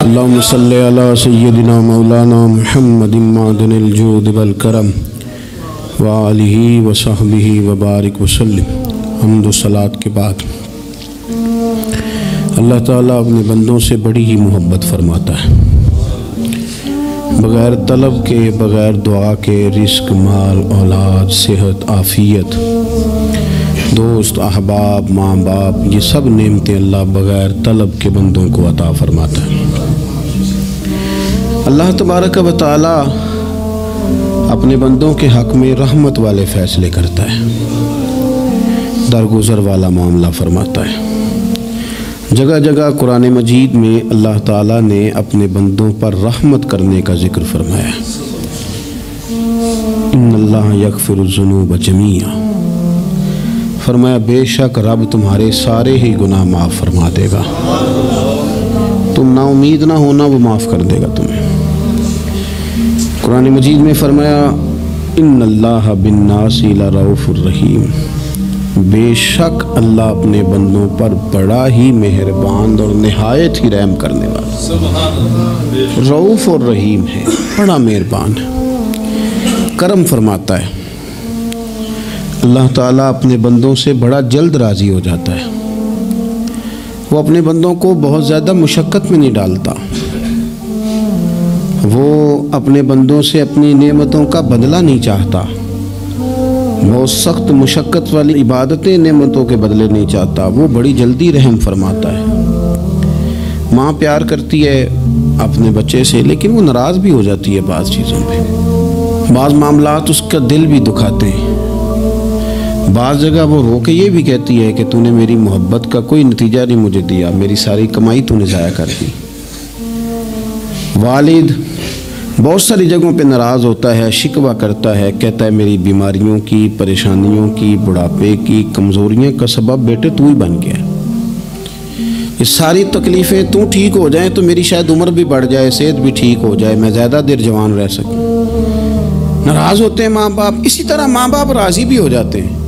अल्लाहुम्मा सल्ली अला सय्यदिना मौलाना मुहम्मदिन मादनिल जूद वल करम व आलिहि व सहबिहि व बारिक वसल्लिम। हम्द व सलात के बाद अल्लाह ताला अपने बंदों से बड़ी ही मोहब्बत फरमाता है। बग़ैर तलब के, बग़ैर दुआ के रिस्क, माल, औलाद, सेहत, आफ़ियत, दोस्त, अहबाब, माँ बाप, ये सब नेमतें अल्लाह बग़ैर तलब के बंदों को अता फरमाता है। अल्लाह तबारक व तआला अपने बंदों के हक़ में रहमत वाले फ़ैसले करता है, दरगुज़र वाला मामला फरमाता है। जगह जगह कुरान मजीद में अल्लाह ताला ने अपने बंदों पर रहमत करने का जिक्र फरमाया। इन्नल्लाह यग़फ़िरुज़्ज़ुनूब जमीआ, फरमाया बेशक रब तुम्हारे सारे ही गुनाह माफ़ फरमा देगा। तुम ना उम्मीद ना होना, वो माफ़ कर देगा तुम्हें। कुरान मजीद में फरमाया इन्नल्लाह बिन्नासी लरऊफ़ुर रहीम, बेशक अल्लाह अपने बंदों पर बड़ा ही मेहरबान और निहायत ही रहम करने वाला रऊफ़ और रहीम है, बड़ा मेहरबान है, करम फरमाता है। अल्लाह ताला अपने बंदों से बड़ा जल्द राज़ी हो जाता है। वो अपने बंदों को बहुत ज़्यादा मुशक्क़त में नहीं डालता। वो अपने बंदों से अपनी नेमतों का बदला नहीं चाहता। वो सख्त मुशक्क़त वाली इबादतें नेमतों के बदले नहीं चाहता। वो बड़ी जल्दी रहम फरमाता है। माँ प्यार करती है अपने बच्चे से, लेकिन वो नाराज़ भी हो जाती है बाज़ चीज़ों पे। बाज़ मामलात उसका दिल भी दुखाते हैं। बाज़ जगह वो रो के ये भी कहती है कि तूने मेरी मोहब्बत का कोई नतीजा नहीं मुझे दिया, मेरी सारी कमाई तूने ज़ाया कर दी। वालिद बहुत सारी जगहों पे नाराज़ होता है, शिकवा करता है, कहता है मेरी बीमारियों की, परेशानियों की, बुढ़ापे की, कमज़ोरियों का सबब बेटे तू ही बन गया। ये सारी तकलीफ़ें तू ठीक हो जाए तो मेरी शायद उम्र भी बढ़ जाए, सेहत भी ठीक हो जाए, मैं ज़्यादा देर जवान रह सकूँ। नाराज़ होते हैं माँ बाप। इसी तरह माँ बाप राज़ी भी हो जाते हैं,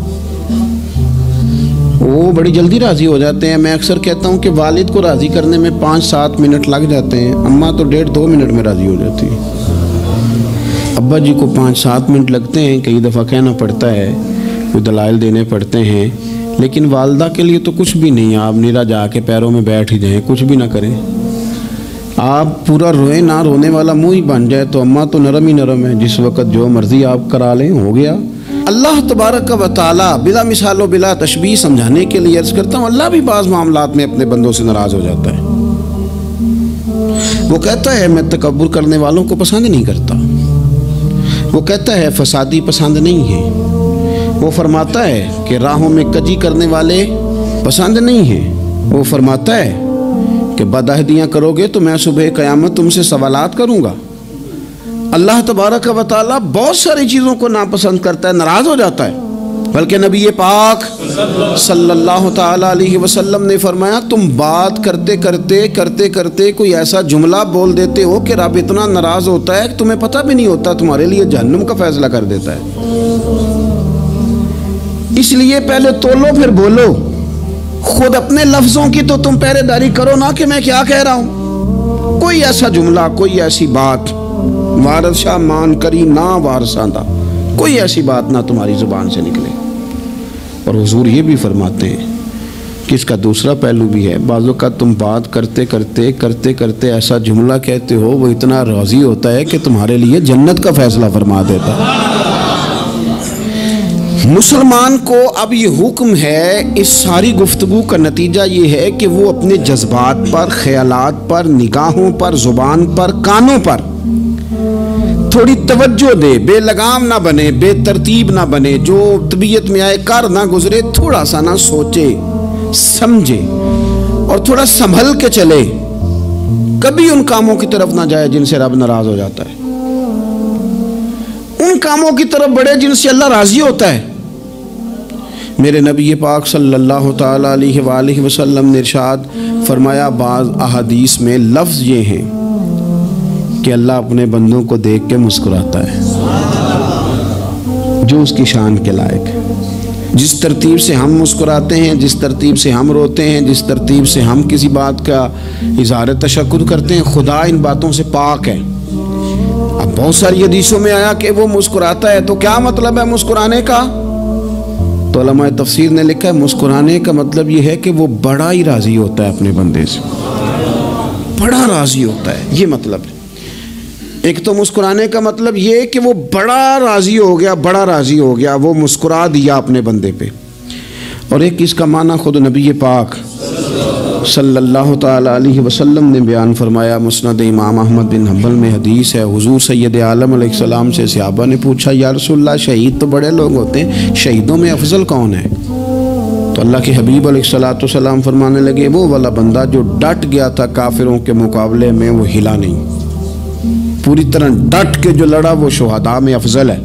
वो बड़ी जल्दी राज़ी हो जाते हैं। मैं अक्सर कहता हूँ कि वालिद को राज़ी करने में 5-7 मिनट लग जाते हैं, अम्मा तो 1.5-2 मिनट में राज़ी हो जाती है। अब्बा जी को 5-7 मिनट लगते हैं, कई दफ़ा कहना पड़ता है, कोई दलाइल देने पड़ते हैं, लेकिन वालदा के लिए तो कुछ भी नहीं। आप नीरा जाके पैरों में बैठ ही जाएँ, कुछ भी ना करें। आप पूरा रोए ना, रोने वाला मुँह ही बन जाए तो अम्मा तो नरम ही नरम है, जिस वक़्त जो मर्ज़ी आप करा लें हो गया। अल्लाह तबारक व तआला बिला मिसाल व बिला तशबीह समझाने के लिए अर्ज़ करता हूँ, अल्लाह भी बाज़ मामलात में अपने बंदों से नाराज़ हो जाता है। वो कहता है मैं तकब्बुर करने वालों को पसंद नहीं करता। वो कहता है फसादी पसंद नहीं है। वो फरमाता है कि राहों में कजी करने वाले पसंद नहीं हैं। वो फरमाता है कि बदअहदियाँ करोगे तो मैं सुबह क़यामत तुमसे सवालात करूँगा। अल्लाह तबारक व तआला बहुत सारी चीज़ों को नापसंद करता है, नाराज़ हो जाता है। बल्कि नबी पाक सल्लल्लाहु ताला अलैहि वसल्लम ने फरमाया तुम बात करते करते कोई ऐसा जुमला बोल देते हो कि रब इतना नाराज़ होता है कि तुम्हें पता भी नहीं होता, तुम्हारे लिए जहन्नुम का फैसला कर देता है। इसलिए पहले तोलो फिर बोलो। खुद अपने लफ्ज़ों की तो तुम पहरेदारी करो ना कि मैं क्या कह रहा हूँ। कोई ऐसा जुमला, कोई ऐसी बात, वारसा मान करी ना वारसांदा, कोई ऐसी बात ना तुम्हारी ज़ुबान से निकले। और हुजूर ये भी फरमाते हैं कि इसका दूसरा पहलू भी है। बाज़ों का तुम बात करते करते ऐसा जुमला कहते हो, वो इतना राज़ी होता है कि तुम्हारे लिए जन्नत का फैसला फरमा देता है। मुसलमान को अब ये हुक्म है, इस सारी गुफ्तगू का नतीजा ये है कि वो अपने जज्बात पर, ख्यालात पर, निगाहों पर, ज़ुबान पर, कानों पर थोड़ी तवज्जो दे, बेलगाम ना बने, बेतरतीब ना बने, जो तबीयत में आए कर ना गुजरे, थोड़ा सा ना सोचे समझे और थोड़ा संभल के चले। कभी उन कामों की तरफ ना जाए जिनसे रब नाराज हो जाता है, उन कामों की तरफ बढ़े जिनसे अल्लाह राजी होता है। मेरे नबी पाक सल्लल्लाहु ताला अलैहि वसल्लम ने इरशाद फरमाया, बाज़ अहादीस में लफ्ज़ ये हैं कि अल्लाह अपने बंदों को देख के मुस्कुराता है जो उसकी शान के लायक है। जिस तरतीब से हम मुस्कुराते हैं, जिस तरतीब से हम रोते हैं, जिस तरतीब से हम किसी बात का इज़हार तशक्कुर करते हैं, खुदा इन बातों से पाक है। अब बहुत सारी हदीसों में आया कि वो मुस्कुराता है, तो क्या मतलब है मुस्कुराने का? तो उलमा तफसीर ने लिखा है मुस्कुराने का मतलब ये है कि वो बड़ा ही राज़ी होता है अपने बंदे से, बड़ा राज़ी होता है, ये मतलब है। एक तो मुस्कुराने का मतलब ये कि वो बड़ा राज़ी हो गया, बड़ा राज़ी हो गया, वो मुस्कुरा दिया अपने बंदे पे। और एक इसका माना खुद नबी पाक सल्लल्लाहु ताला अलैहि वसल्लम ने बयान फरमाया। मुस्नद इमाम अहमद बिन हंबल में हदीस है, हुजूर सैयद आलम अलैहिस्सलाम से सहाबा ने पूछा, या रसूलल्लाह शहीद तो बड़े लोग होते हैं, शहीदों में अफजल कौन है? तो अल्लाह के हबीब अलैहिस्सलाम फरमाने लगे, वो वाला बंदा जो डट गया था काफिरों के मुकाबले में, वो हिला नहीं, पूरी तरह डट के जो लड़ा, वो शुहदा में अफजल है।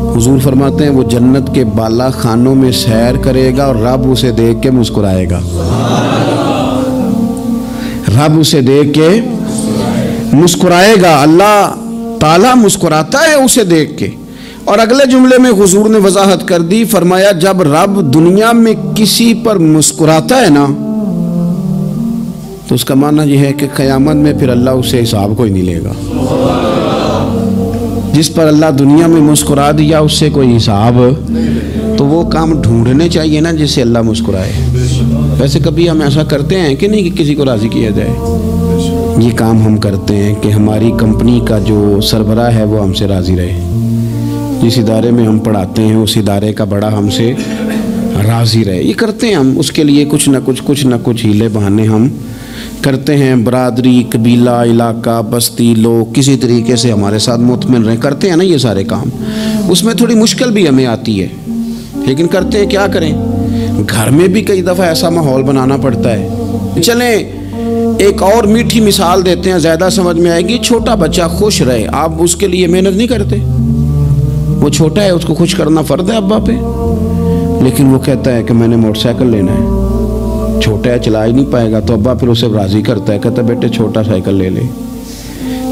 हुजूर फरमाते हैं वो जन्नत के बाला खानों में सैर करेगा और रब उसे देख के मुस्कुराएगा, रब उसे देख के मुस्कुराएगा, अल्लाह ताला मुस्कुराता है उसे देख के। और अगले जुमले में हुजूर ने वजाहत कर दी, फरमाया जब रब दुनिया में किसी पर मुस्कुराता है ना, तो उसका माना यह है कि क़यामत में फिर अल्लाह उससे हिसाब कोई नहीं लेगा। जिस पर अल्लाह दुनिया में मुस्कुरा दिया उससे कोई हिसाब, तो वो काम ढूंढने चाहिए ना जिससे अल्लाह मुस्कुराए। वैसे कभी हम ऐसा करते हैं कि नहीं कि किसी को राज़ी किया जाए? ये काम हम करते हैं कि हमारी कंपनी का जो सरबराह है वो हमसे राज़ी रहे, जिस इदारे में हम पढ़ाते हैं उस इदारे का बड़ा हमसे राज़ी रहे, ये करते हैं हम। उसके लिए कुछ न कुछ हीले बहाने हम करते हैं। बरादरी, कबीला, इलाका, बस्ती, लोग किसी तरीके से हमारे साथ मुतमिन रहे, करते हैं ना ये सारे काम। उसमें थोड़ी मुश्किल भी हमें आती है, लेकिन करते हैं, क्या करें। घर में भी कई दफ़ा ऐसा माहौल बनाना पड़ता है। चलें एक और मीठी मिसाल देते हैं, ज़्यादा समझ में आएगी। छोटा बच्चा खुश रहे, आप उसके लिए मेहनत नहीं करते। वो छोटा है, उसको खुश करना फ़र्ज़ है अब्बा पे, लेकिन वो कहता है कि मैंने मोटरसाइकिल लेना है। छोटा है, चला ही नहीं पाएगा, तो अब्बा फिर उसे राज़ी करता है, कहता है बेटे छोटा साइकिल ले ले,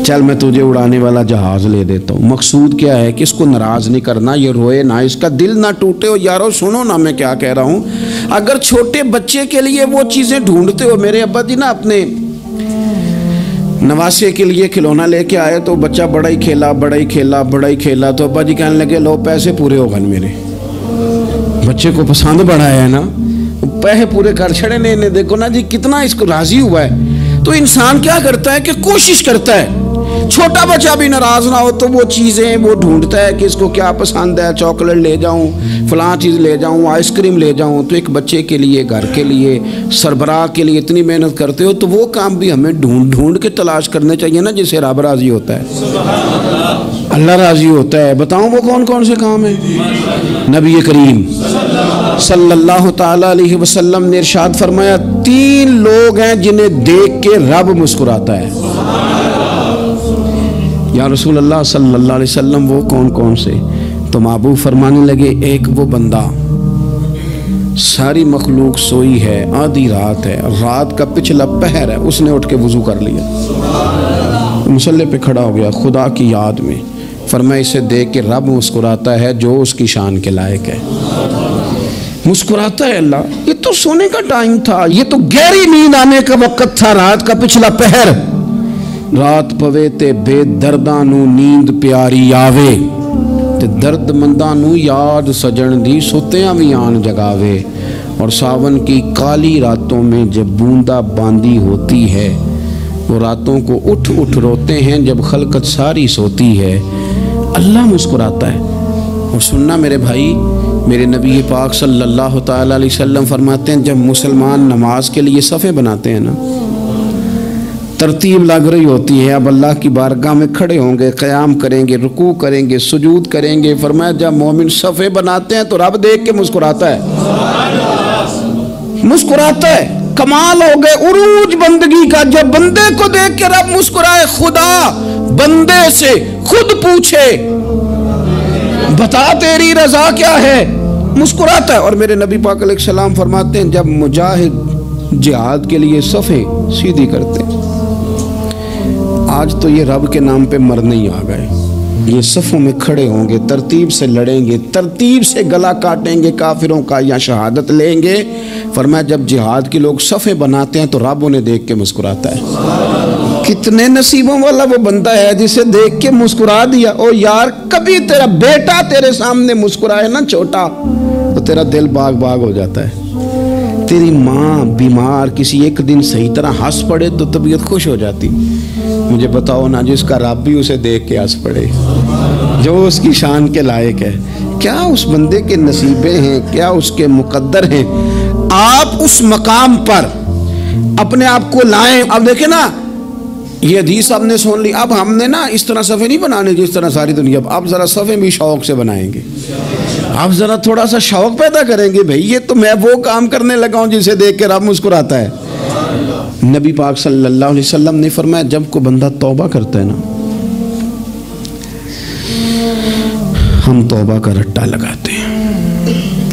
चल मैं तुझे उड़ाने वाला जहाज़ ले देता हूँ। मकसूद क्या है कि इसको नाराज़ नहीं करना, ये रोए ना, इसका दिल ना टूटे। हो यारो सुनो ना मैं क्या कह रहा हूँ। अगर छोटे बच्चे के लिए वो चीज़ें ढूंढते हो, मेरे अब्बा जी ना अपने नवासे के लिए खिलौना लेके आए, तो बच्चा बड़ा ही खेला, तो अब्बा जी कहने लगे लो पैसे पूरे हो गए मेरे। बच्चे को पसंद बड़ा है ना, पैसे पूरे कर छड़े ने, देखो ना जी कितना इसको राज़ी हुआ है। तो इंसान क्या करता है कि कोशिश करता है, छोटा बच्चा भी नाराज ना हो तो वो चीज़ें वो ढूंढता है कि इसको क्या पसंद है, चॉकलेट ले जाऊं, फलां चीज़ ले जाऊं, आइसक्रीम ले जाऊं। तो एक बच्चे के लिए, घर के लिए, सरबराह के लिए इतनी मेहनत करते हो, तो वो काम भी हमें ढूंढ के तलाश करने चाहिए ना, जिससे रब राज़ी होता है, अल्लाह राज़ी होता है। बताऊं वो कौन कौन से काम है? नबी करीम सल्लल्लाहु ताला अलैहि वसल्लम ने इरशाद फरमाया, 3 लोग हैं जिन्हें देख के रब मुस्कुराता है। या रसूल अल्लाह सल्लल्लाहु अलैहि वसल्लम वो कौन कौन से? तो महबूब फरमाने लगे, एक वो बंदा सारी मखलूक सोई है, आधी रात है, रात का पिछला पहर है, उसने उठ के वुज़ू कर लिया, मुसल्ले पे खड़ा हो गया खुदा की याद में। फरमाया इसे देख के रब मुस्कुराता है जो उसकी शान के लायक है, मुस्कुराता है अल्लाह। ये तो सोने का टाइम था, ये तो गहरी नींद आने का वक्त था, रात का पिछला पहर। रात पवे ते बेदर्दां नू नींद प्यारी आवे, ते दर्दमंदां नू याद सजन दी सुतियां भी आन जगावे। और सावन की काली रातों में जब बूंदा बांदी होती है, वो रातों को उठ उठ रोते हैं जब खलकत सारी सोती है। अल्लाह मुस्कुराता है। और सुनना मेरे भाई, मेरे नबी पाक सल्लल्लाहु ताला अलैहि वसल्लम फरमाते हैं, जब मुसलमान नमाज के लिए सफ़े बनाते हैं ना, तरतीब लग रही होती है, अब अल्लाह की बारगाह में खड़े होंगे, क़याम करेंगे, रुकू करेंगे, सुजूद करेंगे। फरमाया जब मोमिन सफ़े बनाते हैं तो रब देख के मुस्कुराता है, मुस्कुराता है। कमाल हो गए उरूज बंदगी का, जब बंदे को देख के रब मुस्कुराए। खुदा बंदे से खुद पूछे बता तेरी रजा क्या है, मुस्कुराता है। और मेरे नबी पाक अलैहिस्सलाम फरमाते हैं, जब मुजाहिद जिहाद के लिए सफ़े सीधी करते हैं, आज तो ये रब के नाम पे मरने ही आ गए, ये सफ़ों में खड़े होंगे, तरतीब से लड़ेंगे, तरतीब से गला काटेंगे काफिरों का या शहादत लेंगे। फरमाया जब जिहाद के लोग सफ़े बनाते हैं तो रब उन्हें देख के मुस्कुराता है। कितने नसीबों वाला वो बंदा है जिसे देख के मुस्कुरा दिया। ओ यार, कभी तेरा बेटा तेरे सामने मुस्कुराए ना छोटा, तो तेरा दिल बाग बाग हो जाता है। तेरी माँ बीमार किसी एक दिन सही तरह हंस पड़े तो तबीयत खुश हो जाती। मुझे बताओ ना, जिसका रब भी उसे देख के हंस पड़े, जो उसकी शान के लायक है, क्या उस बंदे के नसीबे हैं, क्या उसके मुकद्दर हैं। आप उस मकाम पर अपने आप को लाएं। अब देखें ना, ये हदीस आपने सुन ली, अब हमने ना इस तरह सफ़े नहीं बनाने जिस तरह सारी दुनिया, अब ज़रा सफ़े भी शौक़ से बनाएंगे। आप ज़रा थोड़ा सा शौक़ पैदा करेंगे, भाई ये तो मैं वो काम करने लगा हूँ जिसे देख के रब मुस्कुराता है। नबी पाक सल्लल्लाहु अलैहि वसल्लम ने फरमाया जब कोई बंदा तौबा करता है ना, हम तौबा का रट्टा लगाते हैं,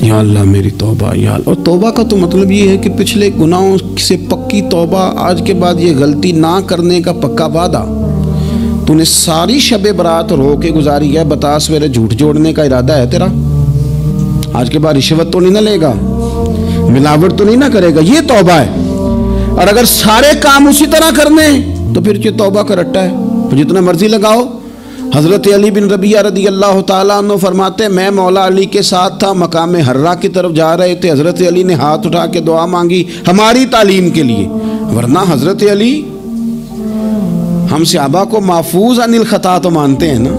या अल्लाह मेरी तौबा या अल्लाह। और तौबा का तो मतलब ये है कि पिछले गुनाहों से पक्की तौबा, आज के बाद ये गलती ना करने का पक्का वादा। तूने सारी शबे बरात रो के गुजारी है, बता सवेरे झूठ जोड़ने का इरादा है तेरा? आज के बाद रिश्वत तो नहीं ना लेगा, मिलावट तो नहीं ना करेगा, ये तौबा है। और अगर सारे काम उसी तरह करने तो फिर ये तौबा का रट्टा है, तो जितना मर्जी लगाओ। हज़रत अली बिन रबिया रदी अल्लाह ताला अन्हु फरमाते, मैं मौला अली के साथ था, मकाम हर्रा की तरफ जा रहे थे। हज़रत अली ने हाथ उठा के दुआ मांगी हमारी तालीम के लिए, वरना हज़रत अली हम सहाबा को महफूज अनिल खता तो मानते हैं ना।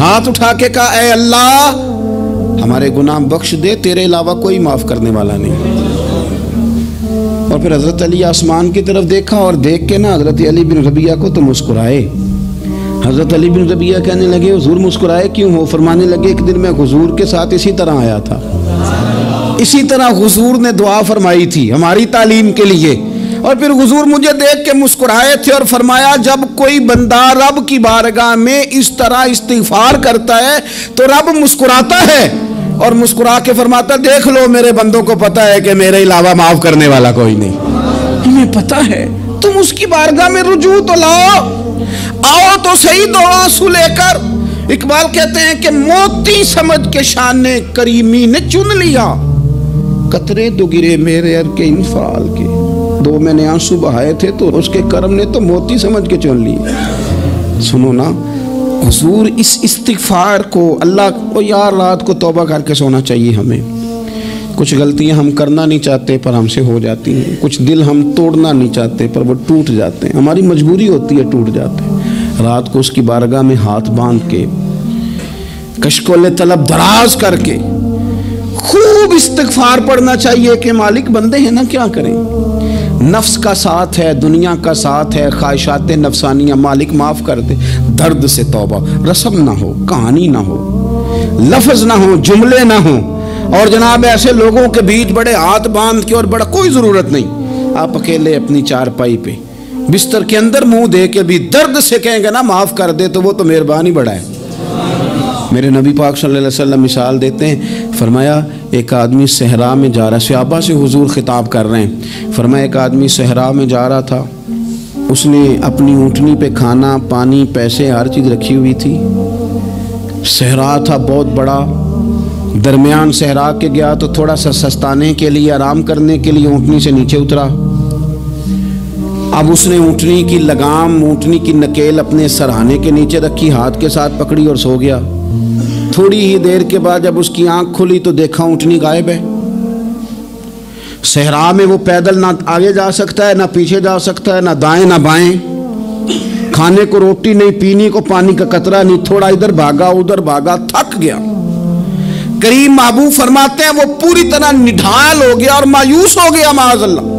हाथ उठा के कहा, ऐ अल्लाह हमारे गुनाह बख्श दे, तेरे अलावा कोई माफ़ करने वाला नहीं। और फिर हज़रत अली आसमान की तरफ देखा और देख के ना हज़रत अली बिन रबिया को तो मुस्कुराए। हज़रत अली बिन रबिया कहने लगे हुजूर मुस्कुराए क्यों हो? फरमाने लगे एक दिन मैं हुजूर के साथ इसी तरह आया था, इसी तरह हुजूर ने दुआ फरमाई थी हमारी तालीम के लिए, और फिर हुजूर मुझे देख के मुस्कुराए थे और फरमाया जब कोई बंदा रब की बारगाह में इस तरह इस्तिग़फ़ार करता है तो रब मुस्कुराता है और मुस्कुरा के फरमाता देख लो मेरे बंदों को पता है कि मेरे अलावा माफ़ करने वाला कोई नहीं। हमें पता है, तुम उसकी बारगाह में रुजू तो लाओ, आओ तो सही दो आंसू लेकर। इकबाल कहते हैं कि मोती समझ के शाने करीमी ने चुन लिया, कतरे दो गिरे मेरे अर के इंफाल के। दो मैंने आंसू बहाए थे तो उसके कर्म ने तो मोती समझ के चुन लिए। सुनो ना हुजूर, इस इस्तिग़फ़ार को अल्लाह को यार रात को तौबा करके सोना चाहिए हमें। कुछ गलतियां हम करना नहीं चाहते पर हमसे हो जाती हैं, कुछ दिल हम तोड़ना नहीं चाहते पर वो टूट जाते हैं, हमारी मजबूरी होती है टूट जाते हैं। रात को उसकी बारगाह में हाथ बांध के कशकोले तलब दराज करके खूब इस्तिग़फ़ार पढ़ना चाहिए कि मालिक बंदे हैं ना, क्या करें, नफ्स का साथ है, दुनिया का साथ है, ख्वाहिशात नफसानियाँ, मालिक माफ़ कर दे। दर्द से तौबा, रस्म ना हो, कहानी ना हो, लफ्ज़ ना हो, जुमले ना हो, और जनाब ऐसे लोगों के बीच बड़े हाथ बांध के और बड़ा कोई ज़रूरत नहीं। आप अकेले अपनी चारपाई पे बिस्तर के अंदर मुंह दे के भी दर्द से कहेंगे ना माफ़ कर दे तो वो तो मेहरबानी बड़ा है। मेरे नबी पाक सल्लल्लाहु अलैहि वसल्लम मिसाल देते हैं, फरमाया एक आदमी सहरा में जा रहा, सहाबा से हुजूर खिताब कर रहे हैं, फरमाया एक आदमी सहरा में जा रहा था, उसने अपनी ऊँटनी पे खाना पानी पैसे हर चीज़ रखी हुई थी। सहरा था बहुत बड़ा, दरमियान सहरा के गया तो थोड़ा सा सस्ताने के लिए आराम करने के लिए ऊँटनी से नीचे उतरा। अब उसने ऊँटनी की लगाम, ऊँटनी की नकेल अपने सरहाने के नीचे रखी, हाथ के साथ पकड़ी और सो गया। थोड़ी ही देर के बाद जब उसकी आंख खुली तो देखा ऊँटनी गायब है। सहरा में वो पैदल ना आगे जा सकता है ना पीछे जा सकता है, ना दाएं ना बाएं, खाने को रोटी नहीं, पीने को पानी का कतरा नहीं, थोड़ा इधर भागा उधर भागा, थक गया। करीम महबूब फरमाते हैं वो पूरी तरह निढाल हो गया और मायूस हो गया, माअज़ल्लाह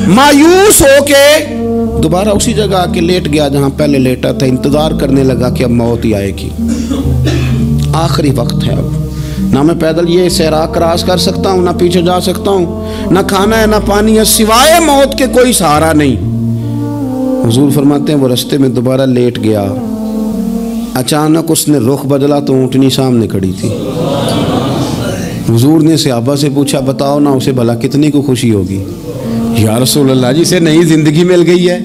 मायूस होके दोबारा उसी जगह आके लेट गया जहां पहले लेटा था। इंतजार करने लगा कि अब मौत ही आएगी, आखिरी वक्त है, अब ना मैं पैदल ये सहरा क्रॉस कर सकता हूँ, ना पीछे जा सकता हूँ, ना खाना है ना पानी है, सिवाय मौत के कोई सहारा नहीं। हुजूर फरमाते हैं वो रास्ते में दोबारा लेट गया। अचानक उसने रुख बदला तो ऊँटनी सामने खड़ी थी। हुजूर ने सहाबा से पूछा बताओ ना उसे भला कितनी को खुशी होगी? या रसूल अल्लाह जी से नई जिंदगी मिल गई है।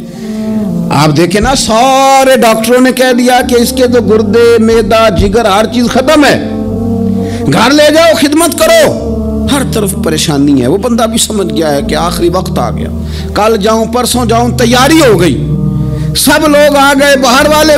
आप देखें ना सारे डॉक्टरों ने कह दिया कि इसके तो गुर्दे मैदा जिगर हर चीज खत्म है, घर ले जाओ खिदमत करो, हर तरफ परेशानी है। वो बंदा भी समझ गया है कि आखिरी वक्त आ गया, कल जाऊं परसों जाऊं, तैयारी हो गई, सब लोग आ गए, बाहर वाले